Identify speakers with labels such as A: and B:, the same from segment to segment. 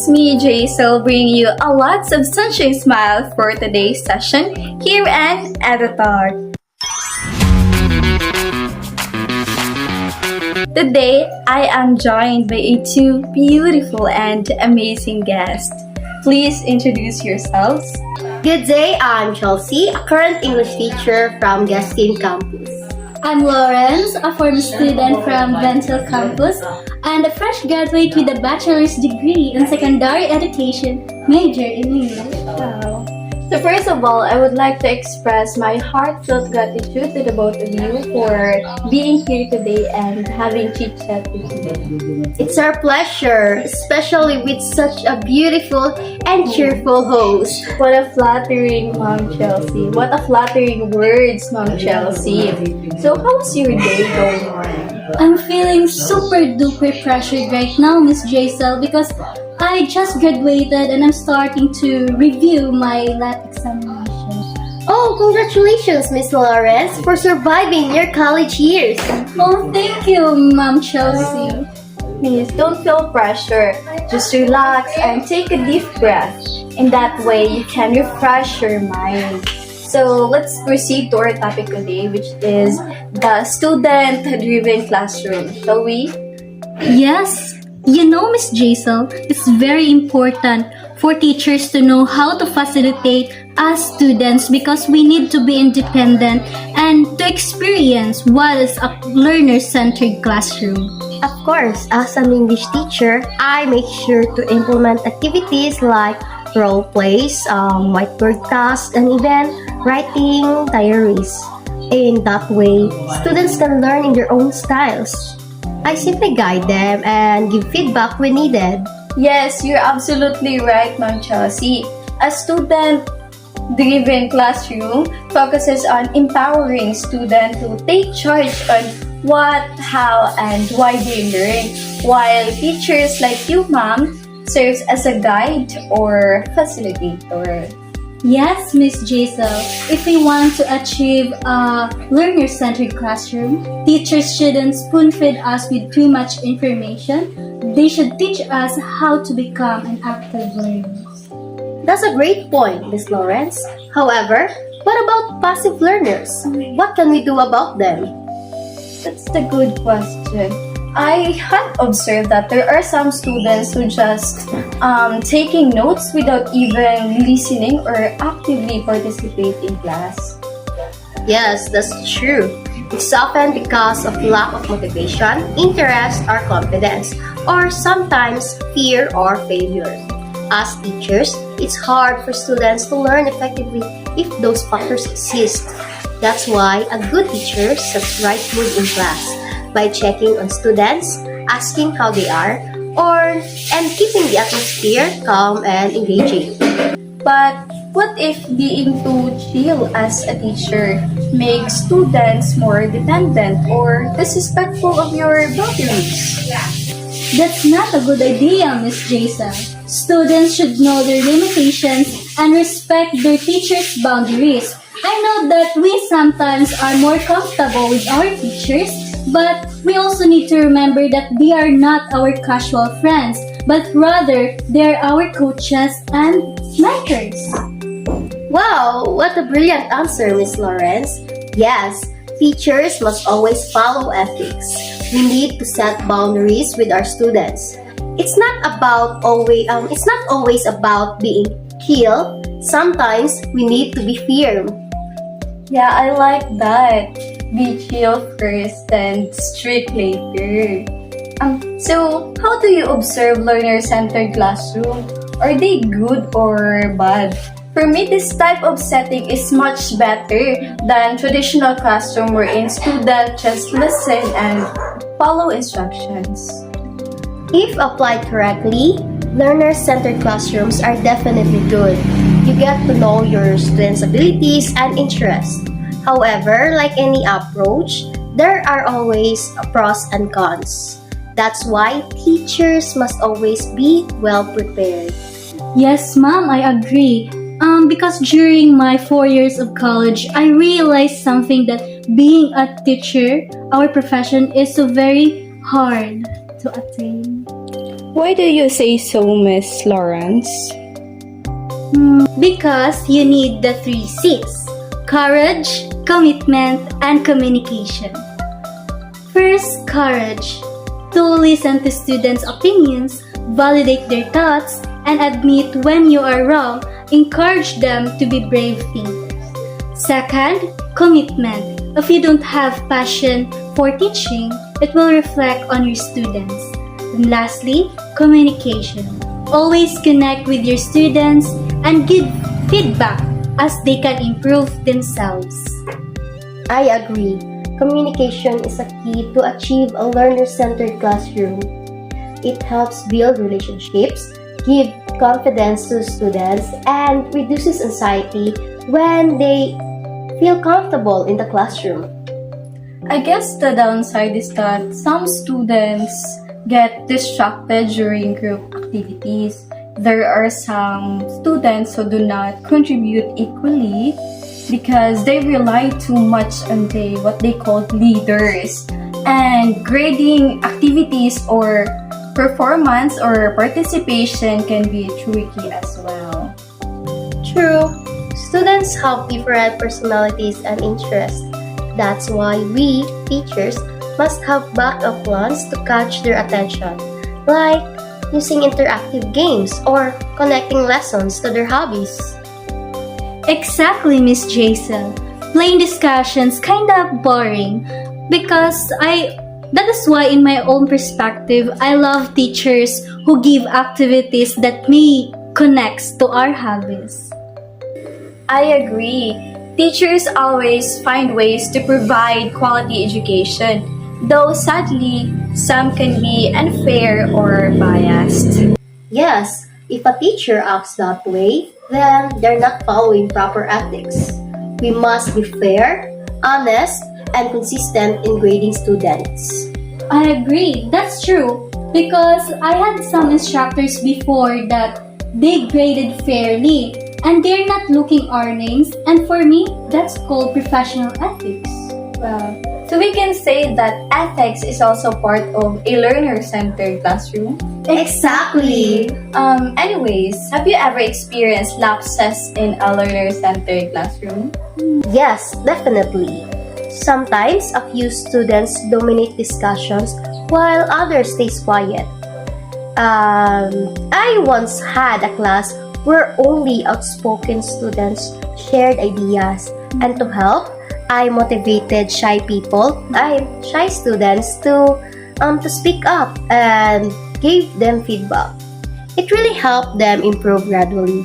A: it's me, Jaisal, bringing you a lots of sunshine smile for today's session here and at the talk. Today, I am joined by two beautiful and amazing guests. Please introduce yourselves.
B: Good day, I'm Chelsea, a current English teacher from Gastin Campus.
C: I'm Lawrence, a former student from Bentel Campus and a fresh graduate with a bachelor's degree in secondary education, major in English.
A: Wow. So first of all, I would like to express my heartfelt gratitude to the both of you for being here today and having chit-chat with me.
B: It's our pleasure, especially with such a beautiful and cheerful host.
A: What a flattering Mom Chelsea. What a flattering words, Mom Chelsea. So how's your day going on?
C: I'm feeling super duper pressured right now, Miss Jaisal, because I just graduated and I'm starting to review my lab examination.
B: Oh, congratulations, Miss Lawrence, for surviving your college years.
C: Oh, thank you, Ma'am Chelsea.
A: Please don't feel pressure. Just relax and take a deep breath. In that way, you can refresh your mind. So let's proceed to our topic today, which is the student-driven classroom. Shall we?
C: Yes. You know, Miss Jaisal, it's very important for teachers to know how to facilitate us students because we need to be independent and to experience what is a learner-centered classroom.
B: Of course, as an English teacher, I make sure to implement activities like role plays, whiteboard tasks, and even writing diaries. In that way, students can learn in their own styles. I simply guide them and give feedback when needed.
A: Yes, you're absolutely right, Ma'am Chelsea. A student-driven classroom focuses on empowering students to take charge on what, how, and why they learn, while teachers like you, Ma'am, serves as a guide or facilitator.
C: Yes, Miss Jaisal. If we want to achieve a learner-centered classroom, teachers shouldn't spoon-feed us with too much information. They should teach us how to become an active learner.
B: That's a great point, Miss Lawrence. However, what about passive learners? What can we do about them?
A: That's the good question. I have observed that there are some students who just taking notes without even listening or actively participate in class.
B: Yes, that's true. It's often because of lack of motivation, interest, or confidence, or sometimes fear or failure. As teachers, it's hard for students to learn effectively if those factors exist. That's why a good teacher sets right mood in class by checking on students, asking how they are, and keeping the atmosphere calm and engaging.
A: But what if being too chill as a teacher makes students more dependent or disrespectful of your boundaries?
C: That's not a good idea, Miss Jaisal. Students should know their limitations and respect their teachers' boundaries. I know that we sometimes are more comfortable with our teachers, but we also need to remember that they are not our casual friends, but rather they are our coaches and mentors.
B: Wow, what a brilliant answer, Miss Lawrence. Yes, teachers must always follow ethics. We need to set boundaries with our students. It's not always about being chill. Sometimes we need to be firm.
A: Yeah, I like that. Be chill first and strict later. So, how do you observe learner-centered classroom? Are they good or bad? For me, this type of setting is much better than traditional classroom wherein students just listen and follow instructions.
B: If applied correctly, learner-centered classrooms are definitely good. You get to know your students' abilities and interests. However, like any approach, there are always pros and cons. That's why teachers must always be well prepared.
C: Yes, ma'am, I agree. Because during my 4 years of college, I realized something that being a teacher, our profession, is so very hard to attain.
A: Why do you say so, Miss Lawrence?
C: Because you need the 3 C's: courage, commitment, and communication. First, courage. To listen to students' opinions, validate their thoughts, and admit when you are wrong. Encourage them to be brave thinkers. Second, commitment. If you don't have passion for teaching, it will reflect on your students. And lastly, communication. Always connect with your students and give feedback as they can improve themselves.
B: I agree. Communication is a key to achieve a learner-centered classroom. It helps build relationships, give confidence to students, and reduces anxiety when they feel comfortable in the classroom.
A: I guess the downside is that some students get distracted during group activities. There are some students who do not contribute equally because they rely too much on what they call leaders. And grading activities or performance or participation can be tricky as well.
B: True, students have different personalities and interests. That's why we, teachers, must have backup plans to catch their attention, like using interactive games or connecting lessons to their hobbies.
C: Exactly, Miss Jason. Plain discussions kind of boring because that is why in my own perspective, I love teachers who give activities that may connect to our hobbies.
A: I agree. Teachers always find ways to provide quality education, though sadly, some can be unfair or biased.
B: Yes, if a teacher acts that way, then they're not following proper ethics. We must be fair, honest, and consistent in grading students.
C: I agree, that's true. Because I had some instructors before that they graded fairly and they're not looking our names, and for me, that's called professional ethics.
A: Well, so we can say that ethics is also part of a learner-centered classroom.
B: Exactly.
A: Anyways, have you ever experienced lapses in a learner-centered classroom?
B: Yes, definitely. Sometimes a few students dominate discussions while others stay quiet. I once had a class where only outspoken students shared ideas, and to help, I motivated shy students to speak up and gave them feedback. It really helped them improve gradually.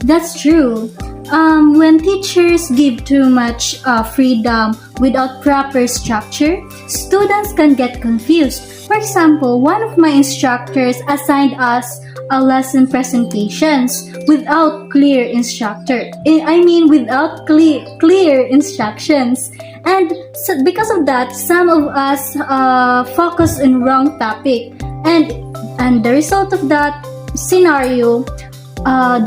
C: That's true. When teachers give too much freedom without proper structure, students can get confused. For example, one of my instructors assigned us a lesson presentations without clear clear instructions. And so because of that, some of us focus on wrong topic. And the result of that scenario, our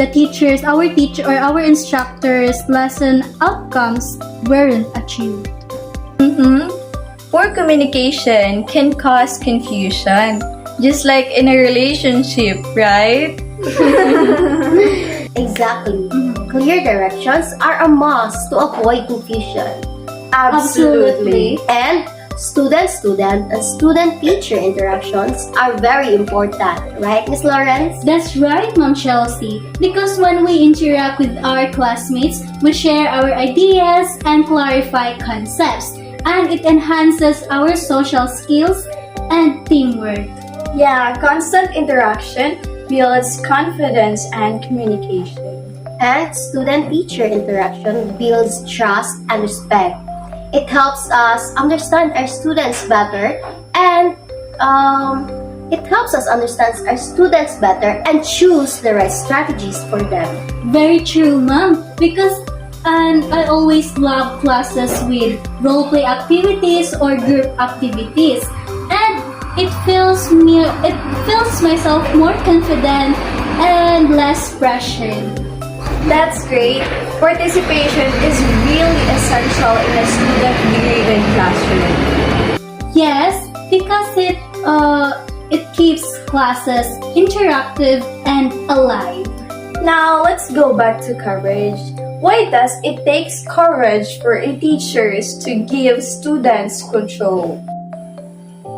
C: instructors' lesson outcomes weren't achieved.
A: Poor communication can cause confusion, just like in a relationship, right?
B: Exactly. Clear directions are a must to avoid confusion.
C: Absolutely.
B: And student-student and student-teacher interactions are very important, right, Miss Lawrence?
C: That's right, Ma'am Chelsea. Because when we interact with our classmates, we share our ideas and clarify concepts, and it enhances our social skills and teamwork.
A: Yeah, constant interaction builds confidence and communication.
B: And student-teacher interaction builds trust and respect. It helps us understand our students better and choose the right strategies for them.
C: Very true, Ma'am. Because I always love classes with role-play activities or group activities. And it feels myself more confident and less pressured.
A: That's great. Participation is really essential in a student-driven classroom.
C: Yes, because It keeps classes interactive and alive.
A: Now, let's go back to courage. Why does it take courage for a teachers to give students control?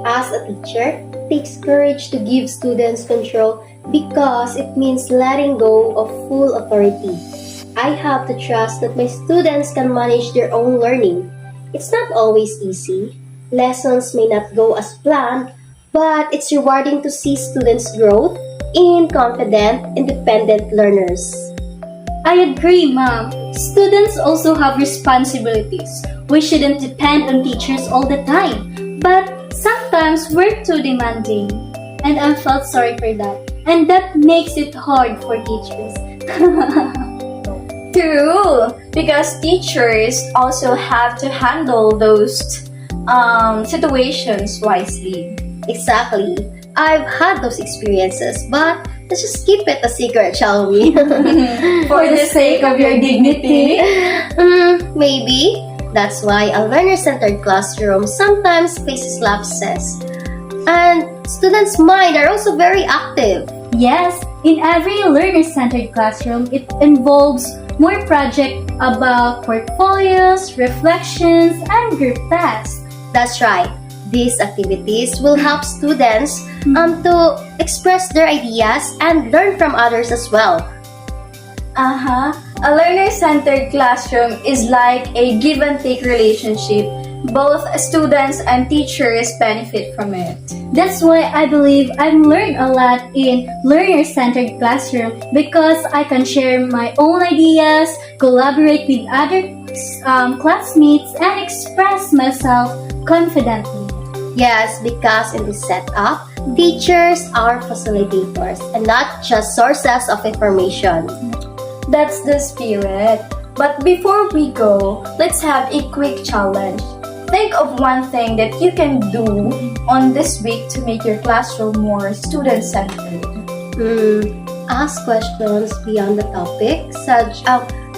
B: As a teacher, it takes courage to give students control because it means letting go of full authority. I have to trust that my students can manage their own learning. It's not always easy. Lessons may not go as planned, but it's rewarding to see students grow in confident, independent learners.
C: I agree, Mom. Students also have responsibilities. We shouldn't depend on teachers all the time. But sometimes we're too demanding. And I felt sorry for that. And that makes it hard for teachers.
A: True, because teachers also have to handle those situations wisely.
B: Exactly. I've had those experiences, but let's just keep it a secret, shall we?
A: For the sake of your dignity.
B: Maybe. That's why a learner-centered classroom sometimes faces lapses. And students' minds are also very active.
C: Yes, in every learner-centered classroom, it involves more projects about portfolios, reflections, and group tasks.
B: That's right. These activities will help students to express their ideas and learn from others as well.
A: A learner-centered classroom is like a give-and-take relationship. Both students and teachers benefit from it.
C: That's why I believe I've learned a lot in learner-centered classroom because I can share my own ideas, collaborate with other classmates, and express myself confidently.
B: Yes, because in this setup, teachers are facilitators and not just sources of information.
A: That's the spirit. But before we go, let's have a quick challenge. Think of one thing that you can do on this week to make your classroom more student-centered.
B: Ask questions beyond the topic,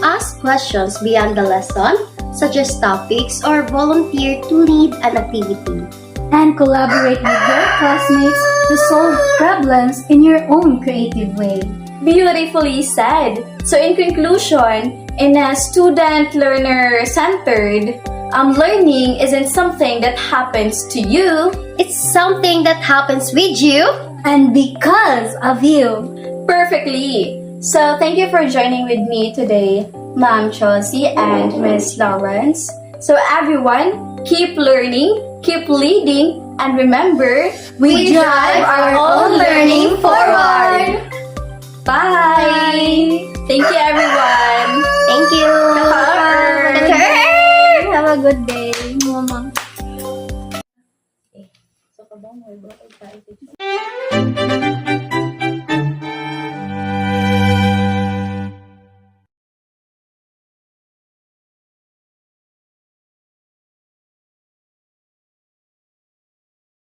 B: ask questions beyond the lesson, suggest topics, or volunteer to lead an activity.
C: And collaborate with your classmates to solve problems in your own creative way.
A: Beautifully said. So in conclusion, in a student-learner-centered, learning isn't something that happens to you.
B: It's something that happens with you
C: and because of you.
A: Perfectly. So thank you for joining with me today, Ma'am Chelsea and Miss Lawrence. So everyone, keep learning, keep leading, and remember, we drive our own learning forward. Bye! Thank you, everyone!
B: Thank you!
C: Have a good day, Mama.
A: So,